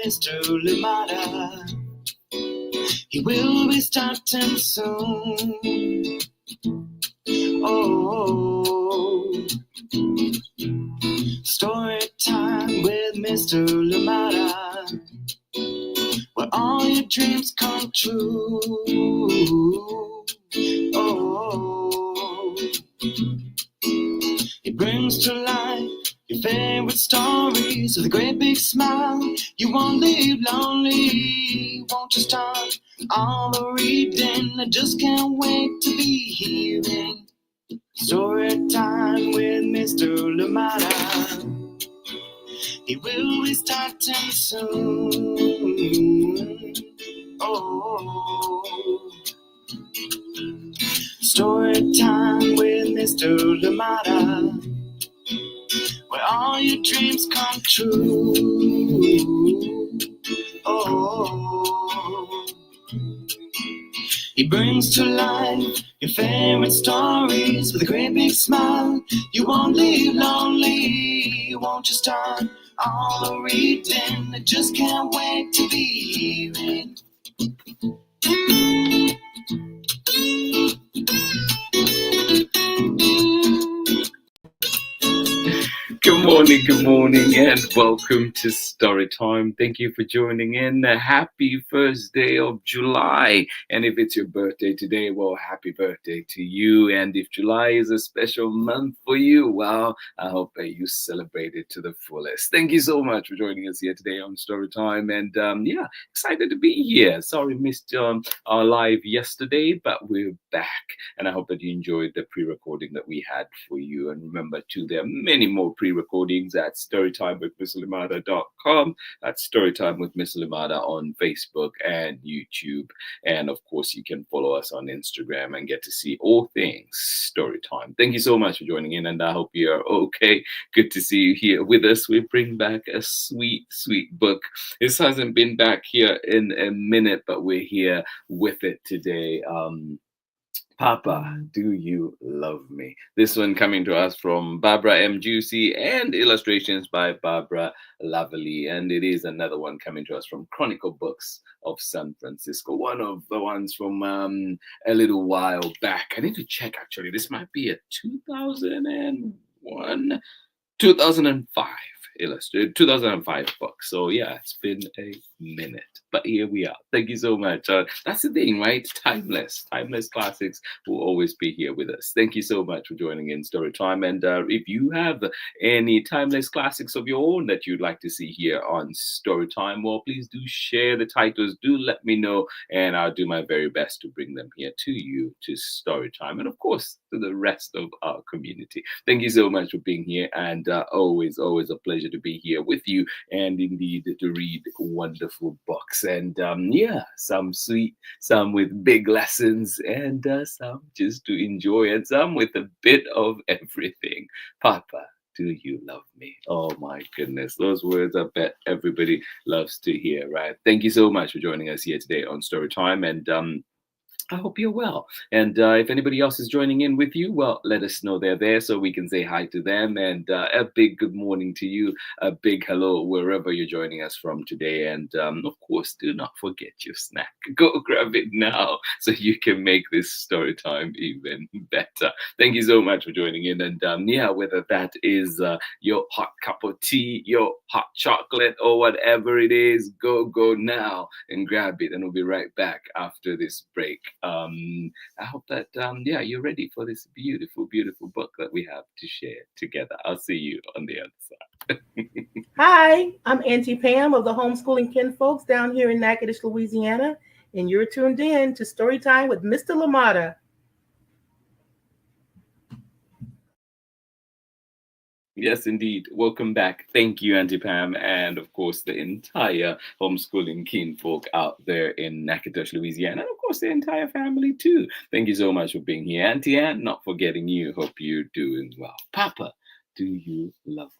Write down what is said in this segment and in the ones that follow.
Mr. Limata. He will be starting soon. Oh, story time with Mr. Limata, where all your dreams come true. Oh, he brings to life your favorite stories with a great big smile. You won't leave lonely, won't you start all the reading? I just can't wait to be hearing story time with Mr. Limata. He will be starting soon. Oh, story time with Mr. Limata, where all your dreams come true. Oh, he brings to life your favorite stories with a great big smile. You won't leave lonely, won't you start all the reading? I just can't wait to be hearing. Good morning, and welcome to Storytime. Thank you for joining in. Happy first day of July. And if it's your birthday today, well, happy birthday to you. And if July is a special month for you, well, I hope that you celebrate it to the fullest. Thank you so much for joining us here today on Storytime. And yeah, excited to be here. Sorry, missed our live yesterday, but we're back. And I hope that you enjoyed the pre-recording that we had for you. And remember, too, there are many more pre-recordings at storytimewithmisslimata.com. That's Storytime with Miss Limata on Facebook and YouTube. And of course, you can follow us on Instagram and get to see all things Storytime. Thank you so much for joining in, and I hope you're okay. Good to see you here with us. We bring back a sweet, sweet book. This hasn't been back here in a minute, but we're here with it today. Papa, Do You Love Me? This one coming to us from Barbara M. Joosse and illustrations by Barbara Lavallee. And it is another one coming to us from Chronicle Books of San Francisco. One of the ones from a little while back. I need to check, actually. This might be a 2001, 2005. Illustrated 2005 book. So yeah, it's been a minute, but here we are. Thank you so much. That's the thing, right? Timeless classics will always be here with us. Thank you so much for joining in Storytime. And if you have any timeless classics of your own that you'd like to see here on Storytime, well, please do share the titles. Do let me know, and I'll do my very best to bring them here to you, to Storytime, and of course to the rest of our community. Thank you so much for being here, and always a pleasure to be here with you, and indeed to read wonderful books. And yeah, some sweet, some with big lessons, and some just to enjoy, and some with a bit of everything. Papa, do you love me? Oh my goodness, those words I bet everybody loves to hear, right? Thank you so much for joining us here today on Storytime, and I hope you're well. And if anybody else is joining in with you, well, let us know they're there so we can say hi to them. And a big good morning to you, a big hello wherever you're joining us from today. And of course, do not forget your snack. Go grab it now so you can make this story time even better. Thank you so much for joining in. And yeah, whether that is your hot cup of tea, your hot chocolate, or whatever it is, go now and grab it. And we'll be right back after this break. I hope that yeah, you're ready for this beautiful book that we have to share together. I'll see you on the other side. Hi, I'm Auntie Pam of the Homeschooling Kinfolks down here in Natchitoches, Louisiana, and you're tuned in to Storytime with Mr. Limata. Yes, indeed. Welcome back. Thank you, Auntie Pam, and of course the entire homeschooling kinfolk out there in Natchitoches, Louisiana, and of course the entire family too. Thank you so much for being here, Auntie Ann. Not forgetting you. Hope you're doing well. Papa, do you love me?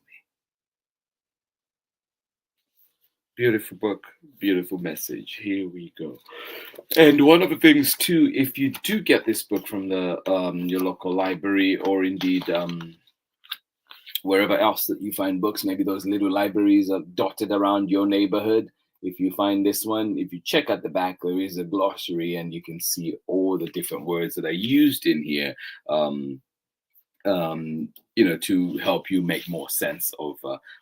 Beautiful book, beautiful message. Here we go. And one of the things too, if you do get this book from the your local library, or indeed wherever else that you find books, maybe those little libraries are dotted around your neighborhood, if you find this one, if you check at the back, there is a glossary and you can see all the different words that are used in here. Um, to help you make more sense of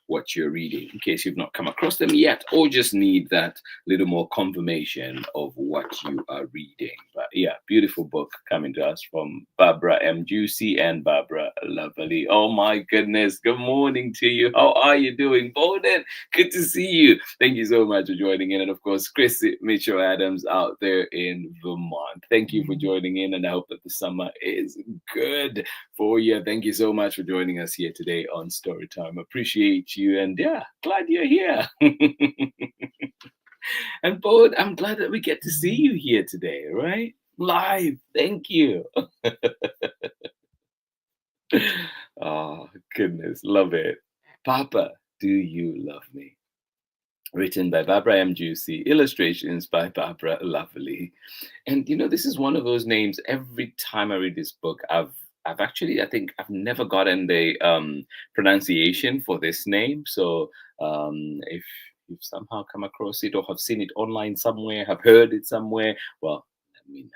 what you're reading, in case you've not come across them yet, or just need that little more confirmation of what you are reading. But yeah, beautiful book coming to us from Barbara M. Joosse and Barbara Lavallee. Oh my goodness, good morning to you. How are you doing, Bowden? Good to see you. Thank you so much for joining in. And of course, Chris Mitchell Adams out there in Vermont. Thank you for joining in, and I hope that the summer is good for you. Thank you so much for joining us here today on Storytime. Appreciate you, and yeah, glad you're here. And Bod, I'm glad that we get to see you here today, right? Live. Thank you. Oh, goodness. Love it. Papa, do you love me? Written by Barbara M. Joosse, illustrations by Barbara Lavallee. And this is one of those names. Every time I read this book, I've actually, I think I've never gotten the pronunciation for this name. So if you've somehow come across it or have seen it online somewhere, have heard it somewhere, well, let me know.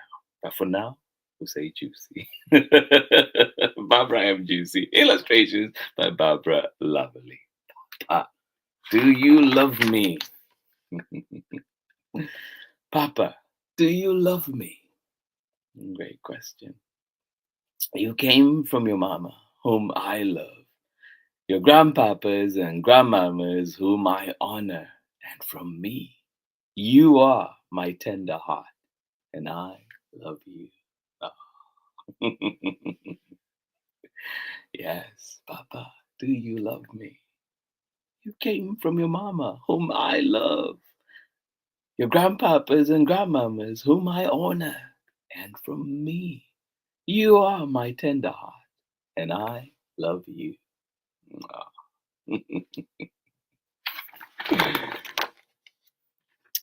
But for now, we'll say Joosse. Barbara M. Joosse, illustrations by Barbara Lavallee. Do you love me? Papa, do you love me? Great question. You came from your mama, whom I love, your grandpapas and grandmamas, whom I honor, and from me, you are my tender heart, and I love you. Oh. Yes, Papa, do you love me? You came from your mama, whom I love, your grandpapas and grandmamas, whom I honor, and from me, you are my tender heart, and I love you.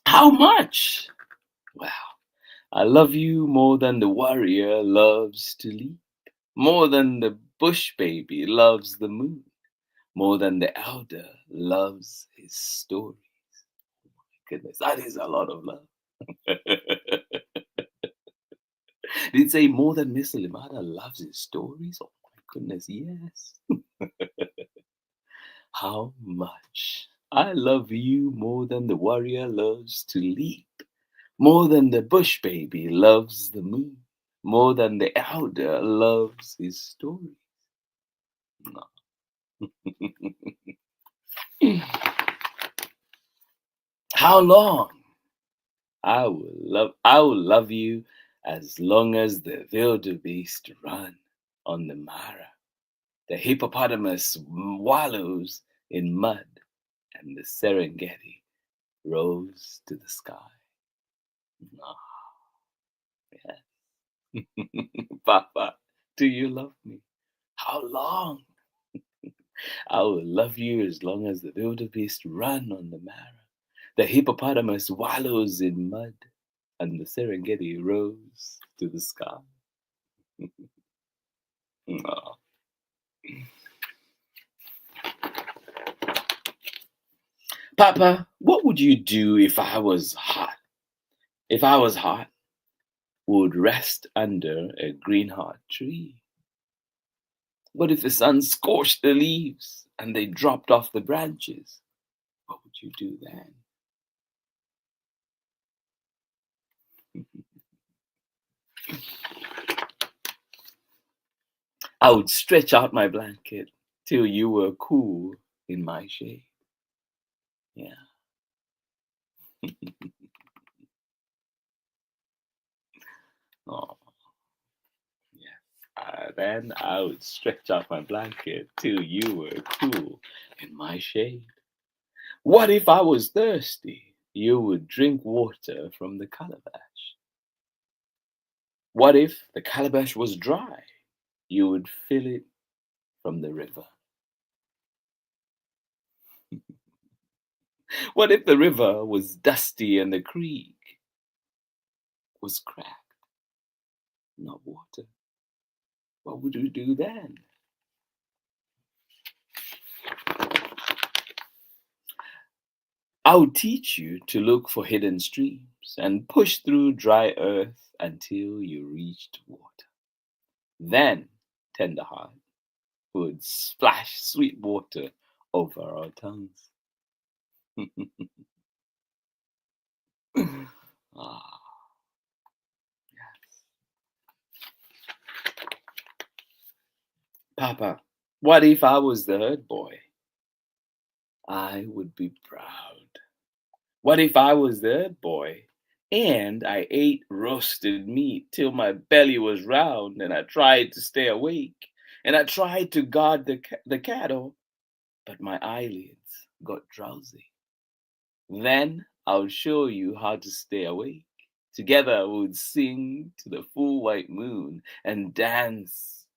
How much? Well, I love you more than the warrior loves to leap, more than the bush baby loves the moon, more than the elder loves his stories. Oh my goodness, that is a lot of love. Did it say more than Mr. Limata loves his stories? Oh my goodness, yes. How much? I love you more than the warrior loves to leap, more than the bush baby loves the moon, more than the elder loves his story. No. How long? I will love you as long as the wildebeest run on the Mara. The hippopotamus wallows in mud, and the Serengeti rose to the sky. Ah, yes. Papa, do you love me? How long? I will love you as long as the wildebeest run on the Mara. The hippopotamus wallows in mud, and the Serengeti rose to the sky. Ah. Papa, what would you do if I was hot? If I was hot, would rest under a greenheart tree. But if the sun scorched the leaves and they dropped off the branches, what would you do then? I would stretch out my blanket till you were cool in my shade. Yeah. Oh, yeah. Then I would stretch out my blanket till you were cool in my shade. What if I was thirsty? You would drink water from the calabash. What if the calabash was dry? You would fill it from the river. What if the river was dusty and the creek was cracked? Not water. What would you do then? I'll teach you to look for hidden streams and push through dry earth until you reached water. Then, tender heart would splash sweet water over our tongues. Ah, yes. Papa, what if I was the herd boy? I would be proud. What if I was the herd boy and I ate roasted meat till my belly was round and I tried to stay awake and I tried to guard the cattle, but my eyelids got drowsy. Then I'll show you how to stay awake. Together we would sing to the full white moon and dance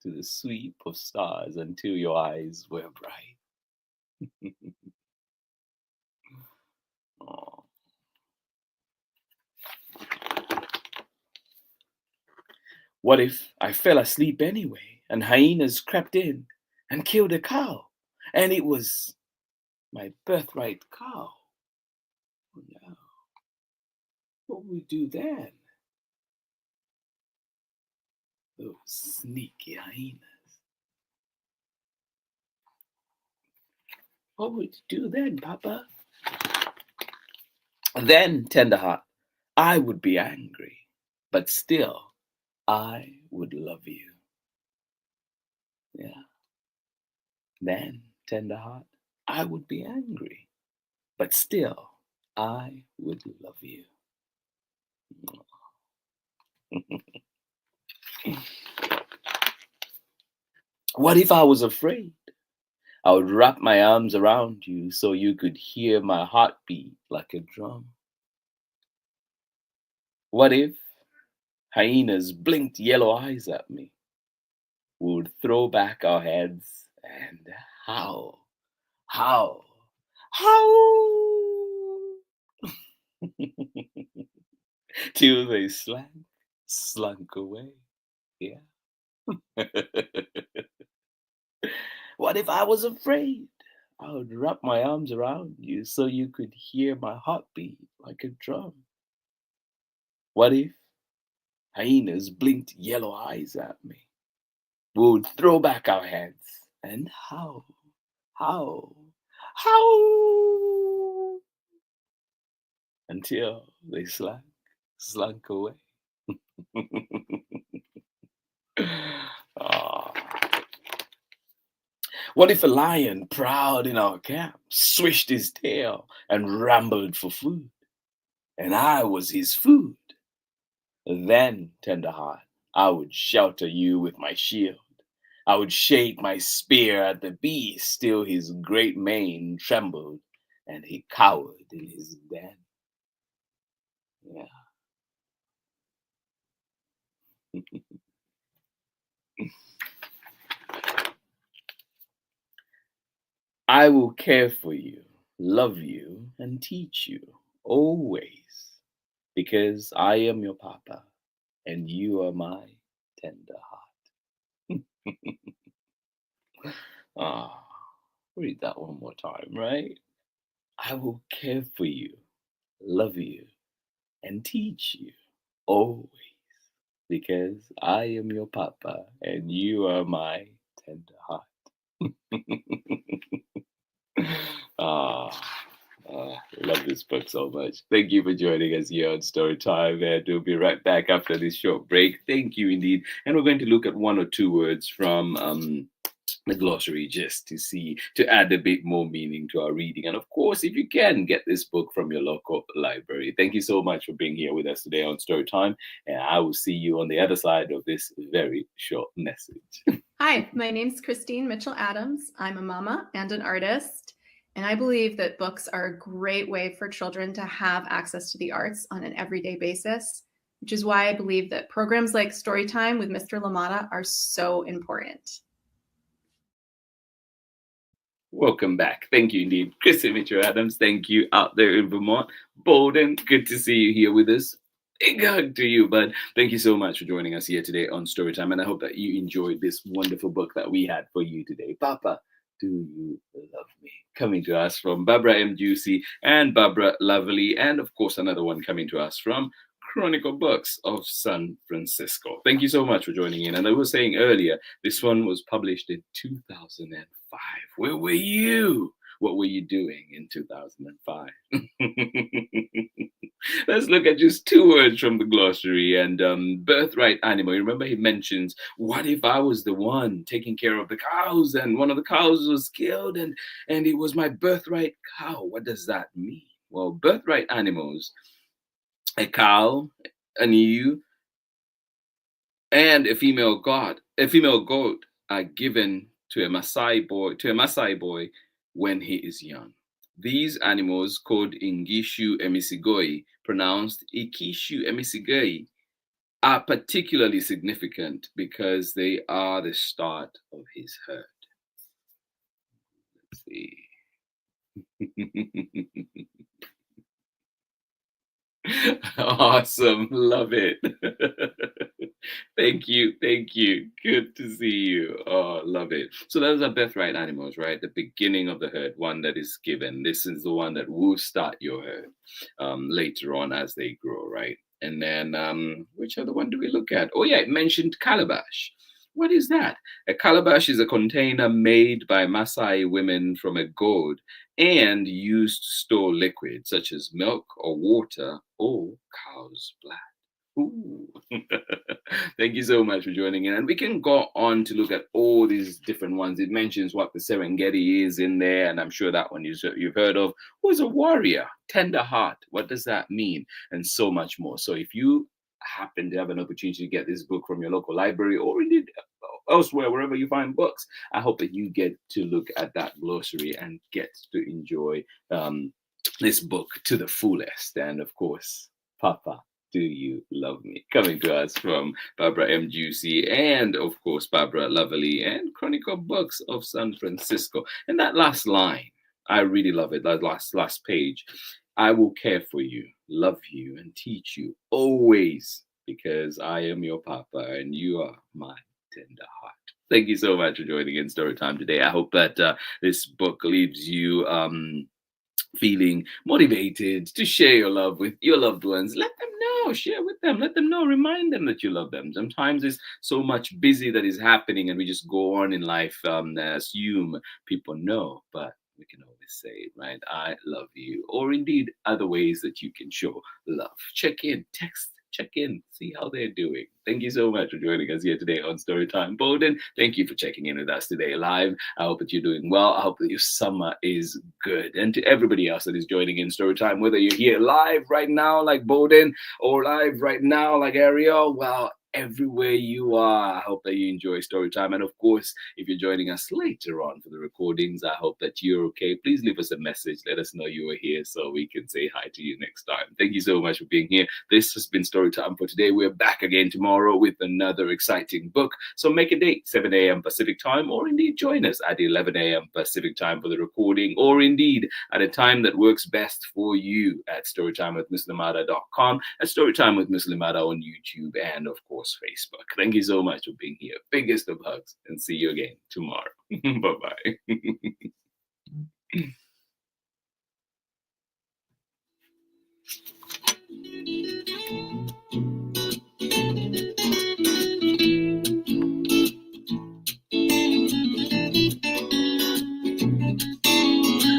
to the sweep of stars until your eyes were bright. Oh. What if I fell asleep anyway and hyenas crept in and killed a cow and it was my birthright cow? Oh no. What would we do then? Those sneaky hyenas. What would you do then, Papa? Then, tender heart, I would be angry, but still I would love you. Yeah. Then, tender heart, I would be angry, but still I would love you. What if I was afraid? I would wrap my arms around you so you could hear my heartbeat like a drum. What if hyenas blinked yellow eyes at me? We would throw back our heads and howl, howl, howl, till they slunk away. Yeah. What if I was afraid? I would wrap my arms around you so you could hear my heartbeat like a drum. What if hyenas blinked yellow eyes at me? We would throw back our heads and howl, howl, howl, until they slunk away. Ah. What if a lion, proud in our camp, swished his tail and rambled for food, and I was his food? Then, tender heart, I would shelter you with my shield. I would shake my spear at the beast till his great mane trembled and he cowered in his den. Yeah. I will care for you, love you, and teach you always, because I am your papa and you are my tender heart. Ah, read that one more time, right? I will care for you, love you, and teach you always, because I am your papa and you are my tender heart. Ah, love this book so much. Thank you for joining us here on Storytime, and we'll be right back after this short break. Thank you indeed. And we're going to look at one or two words from the glossary just to add a bit more meaning to our reading. And of course, if you can, get this book from your local library. Thank you so much for being here with us today on Storytime, and I will see you on the other side of this very short message. Hi, my name's Christine Mitchell-Adams. I'm a mama and an artist, and I believe that books are a great way for children to have access to the arts on an everyday basis, which is why I believe that programs like Storytime with Mr. Limata are so important. Welcome back. Thank you indeed, Christine Mitchell-Adams. Thank you out there in Vermont. Bolden, good to see you here with us. Big hug to you, bud. Thank you so much for joining us here today on Storytime, and I hope that you enjoyed this wonderful book that we had for you today. Papa, Do You Love Me? Coming to us from Barbara M. Joosse and Barbara Lavallee, and of course another one coming to us from Chronicle Books of San Francisco. Thank you so much for joining in. And I was saying earlier, this one was published in 2005. Where were you? What were you doing in 2005? Let's look at just 2 words from the glossary. And birthright animal. You remember he mentions, what if I was the one taking care of the cows and one of the cows was killed and it was my birthright cow? What does that mean? Well, birthright animals, a cow, an ewe, and a female goat are given to a Maasai boy when he is young. These animals, called Ingishu Emisigoi, pronounced Ikishu Emisigoi, are particularly significant because they are the start of his herd. Let's see. Awesome. Love it. Thank you. Good to see you. Oh, love it. So those are birthright animals, right? The beginning of the herd, one that is given. This is the one that will start your herd later on as they grow, right? And then which other one do we look at? Oh yeah, it mentioned calabash. What is that? A calabash is a container made by Maasai women from a gourd and used to store liquids such as milk or water or cow's blood. Ooh. Thank you so much for joining in. And we can go on to look at all these different ones. It mentions what the Serengeti is in there, and I'm sure that one you've heard of. Who's a warrior? Tender heart. What does that mean? And so much more. So if you happen to have an opportunity to get this book from your local library or indeed elsewhere, wherever you find books, I hope that you get to look at that glossary and get to enjoy this book to the fullest. And of course, Papa, Do You Love Me? Coming to us from Barbara M. Joosse and of course Barbara Lavallee and Chronicle Books of San Francisco. And that last line, I really love it. That last page. I will care for you, love you, and teach you always, because I am your Papa and you are my tender heart. Thank you so much for joining in Storytime today. I hope that this book leaves you feeling motivated to share your love with your loved ones. Let them know, share with them, let them know, remind them that you love them. Sometimes there's so much busy that is happening and we just go on in life, assume people know, but we can always say, right, I love you, or indeed other ways that you can show love. Check in, text, check in, see how they're doing. Thank you so much for joining us here today on Storytime. Bowden, thank you for checking in with us today live. I hope that you're doing well. I hope that your summer is good. And to everybody else that is joining in Storytime, whether you're here live right now like Bowden or live right now like Ariel, well, everywhere you are, I hope that you enjoy Storytime. And of course, if you're joining us later on for the recordings, I hope that you're okay. Please leave us a message. Let us know you are here so we can say hi to you next time. Thank you so much for being here. This has been Storytime for today. We're back again tomorrow with another exciting book. So make a date, 7 a.m. Pacific time, or indeed join us at 11 a.m. Pacific time for the recording, or indeed at a time that works best for you at storytimewithmisslimata.com, at Storytime with Miss Limata on YouTube, and of course, Facebook. Thank you so much for being here. Biggest of hugs, and see you again tomorrow. Bye-bye.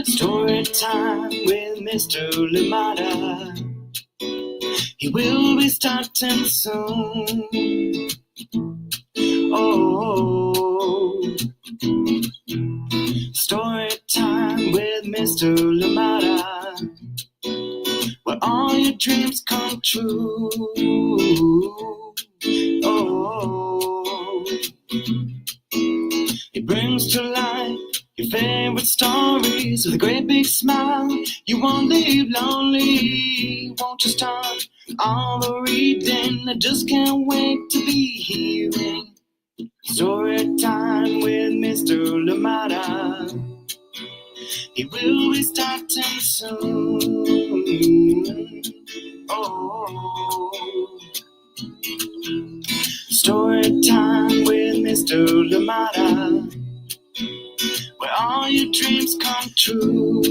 Story time with Mr. Limata. He will be starting soon. Oh, story time with Mr. Limata, where all your dreams come true. Oh, he brings to life your favorite stories with a great big smile. You won't leave lonely. Won't you start all the reading? I just can't wait to be hearing story time with Mr. Limata. He will be starting soon. Oh, story time with Mr. Limata, where all dreams come true.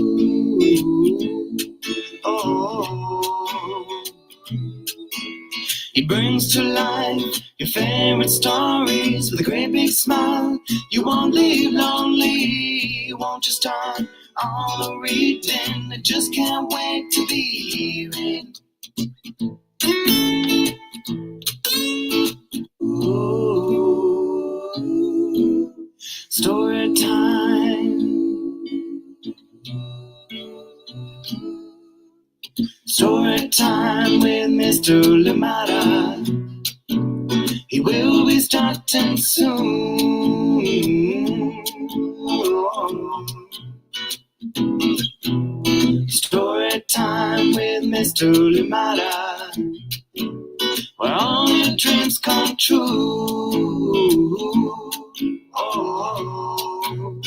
Oh, he brings to life your favorite stories with a great big smile. You won't leave lonely, won't you start all the reading? I just can't wait to be hearing. Ooh, story time. Story time with Mr. Limata. He will be starting soon. Story time with Mr. Limata, where all your dreams come true. Oh,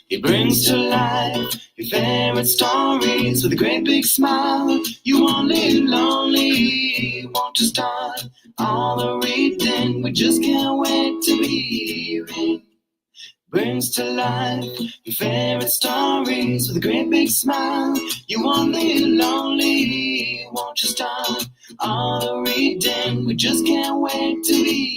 he brings to life your favorite stories with a great big smile. You won't live lonely, won't you start all the reading? We just can't wait to be hearing. Brings to life your favorite stories with a great big smile. You won't live lonely, won't you start all the reading? We just can't wait to be